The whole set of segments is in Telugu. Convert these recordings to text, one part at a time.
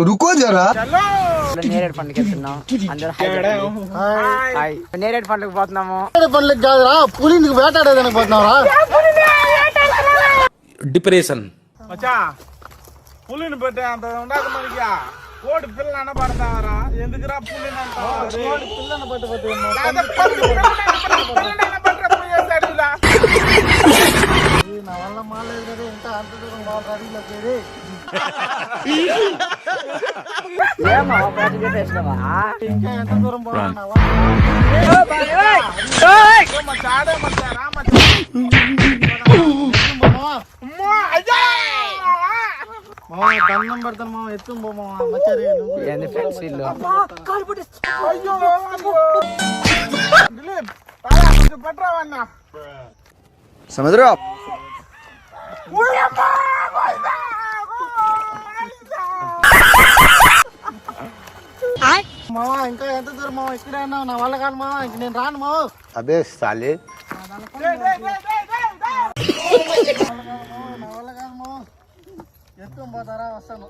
रुको जरा నేరేడు పండుగ వెళ్తున్నాం అందరూ నేరేడు పండుగ పోతున్నాము. పండుగ కాదురా, పులిని వేటాడేదానికి పోతున్నారా? డిప్రెషన్ పులిని పెట్టే అంత ఉండదు మనకి. కోడి పిల్లన పడతావరా? ఎందుకురా పులిని పిల్లని పట్టు నా వల్ల మాలేదు కదా, ఇంకా అంత దూరం బాగా అడిగిలోకి ఇంకా ఎంత దూరం పోవాలన్నావా? దండం పెడతాను మామ, ఎత్తుకు పో మామ. మచ్చారి పట్టరావన్నా समझ रहे हो आप? మామ ఇంకా ఎంత దూరం మామ? ఇక్కడే ఉన్నావు, నా వల్ల కాదు మామ, ఇంక నేను రాను మామ. अबे साले నా వల్ల కాదు మామ, ఎత్తుకొని పోతారా? వస్తాను.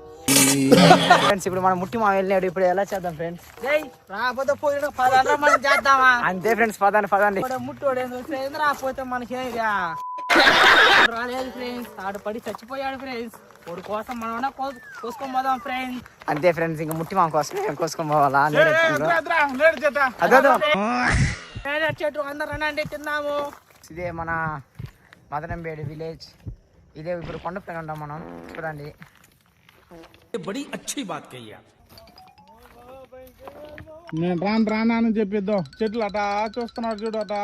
ఫ్రెండ్స్ ఇప్పుడు మనం ముట్టి మా వెళ్ళినాడు, ఇప్పుడు ఎలా చేద్దాం ఫ్రెండ్స్? రాకపోతే పోయిన పదాలు మనం చేద్దామా? అంతే ఫ్రెండ్స్, పదండి. ముట్టోడే రాకపోతే మనకి రాలేదు ఫ్రెండ్స్, ఆడు పడి చచ్చిపోయాడు ఫ్రెండ్స్. వాడి కోసం మనం కోసుకొని పోదాం ఫ్రెండ్స్. అంతే ఫ్రెండ్స్, ఇంకా ముట్టి మా కోసం కోసుకొని పోవాలా? చెట్టు అందరు రండి తిన్నాము. ఇదే మన మదనంబేడు విలేజ్. ఇదే ఇప్పుడు కొండపైన ఉంటాం మనం. చూడండి, బड़ी अच्छी बात कही आप. నేను రానా అని చెప్పిద్దాం. చెట్లు అట చూస్తున్నాడు, చూడు అట.